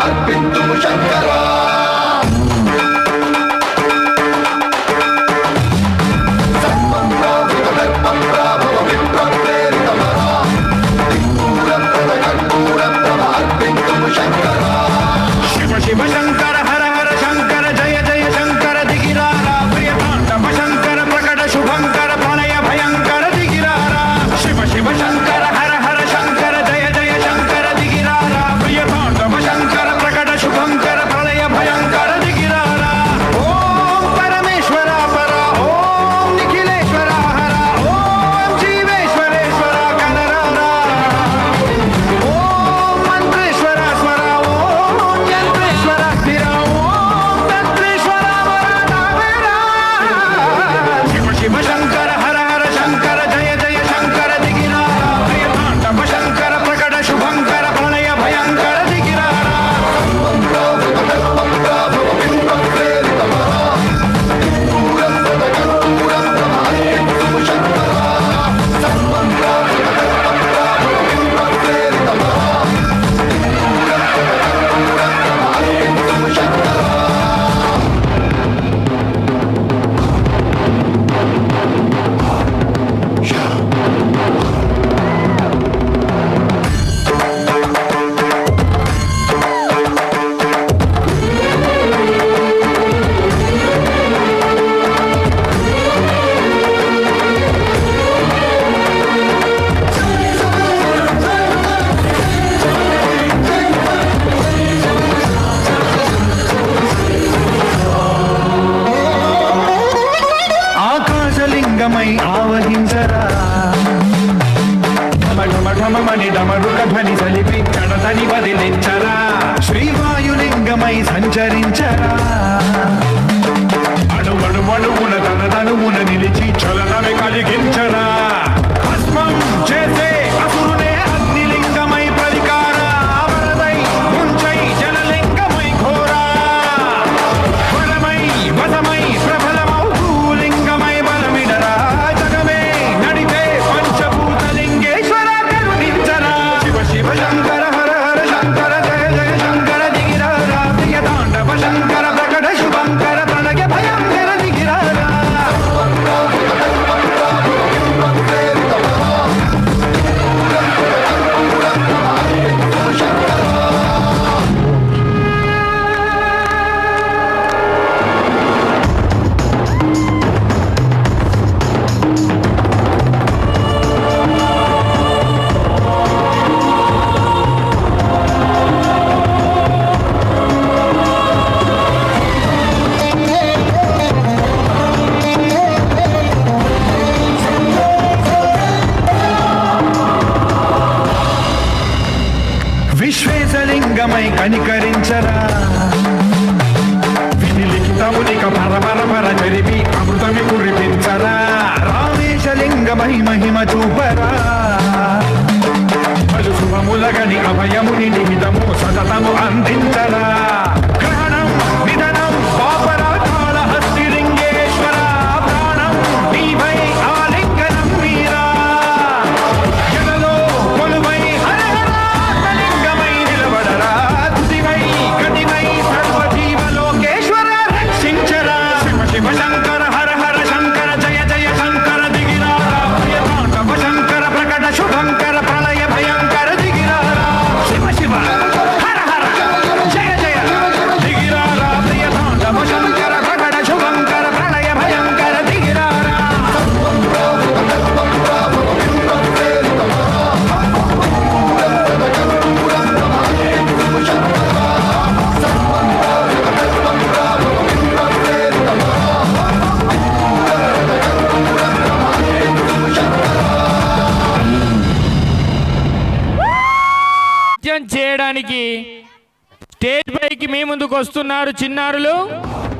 అర్పింతుము శంకరా శివ శంకర హర హర శంకర జయ జయ శంకర దిగిరారా ప్రియ తాండవ శంకర ప్రకట శుభంకర ప్రళయ భయంకర దిగిరారా శివ శివ శంకర హర హర శంకర జయ జయ శంకర దిగిరారా ప్రియ తాండవ శంకర ప్రకట శుభంకర ప్రళయ భయంకర దిగిరారా ఓం పరమేశ్వర పర ఓం నిఖిలేశ్వర హర ఓం జీవేశ్వరేశ్వర కనరారా ఓం మంత్రేశ్వర స్వర ఓం యంత్రేశ్వర స్థిర ఓం తంత్రేశ్వర వరదావేరా శివ శివ శంకర హర హర శంకర జయ జయ శంకర దిగిరారా ప్రియ తాండవ శంకర ప్రకట శుభంకర ప్రళయ భయంకర దిగిరారా ఆకాశలింగమై ఆవహించరా ఢమఢమఢమని డమరుక ధ్వని సలిపి కడతని వదిలించరా శ్రీవాయులింగమై సంచరించరా అణువణువున తన తనువున నిలిచి చలనమే కలిగించరా భస్మం చేసే అసురునే అగ్నిలింగమై ప్రతికార వరదై ముంచై జలలింగమై ఘోరా బలమై వసమై ప్రబలమౌ భూలింగమై బలమిడరా జగమే నడిపే పంచభూతలింగేశ్వర కరుణించరా శివ శివ శంకర హర హర శంకర జయ జయ శంకర దిగిరారా ప్రియ తాండవ శంకర ప్రకట శుభంకర ప్రళయ భయంకర దిగిరారా విశ్వేశలింగమై కనికరించరా విధి లిఖితమునిక పరపర జరిపి అమృతమి కురిపించరా రామేశలింగమై మహిమ చూపరా పలు శుభములగని అభయముని నిహితము సతతము అందించరా గ్రహణం నిధనం పాపరాకాల హస్తిలింగేశ్వర ప్రాణం నీవై ఆలింగనం మీరా జగలో కొలువై హరహరాత్మలింగమై నిలబడరా తుదివై గతివై సర్వజీవలోకేశ్వర రక్షించరా శివ శివ శంకర హర హర శంకర జయ జయ శంకర దిగిరారా ప్రియ తాండవ శంకర ప్రకట శుభంకర ప్రళయ భయంకర దిగిరారా శివ శివ హర హర జయ జయ దిగిరారా ప్రియ తాండవ శంకర ప్రకట శుభంకర ప్రళయ భయంకర దిగిరారా చేయడానికి స్టేజ్ పైకి మీ ముందుకు వస్తున్నారు చిన్నారులు.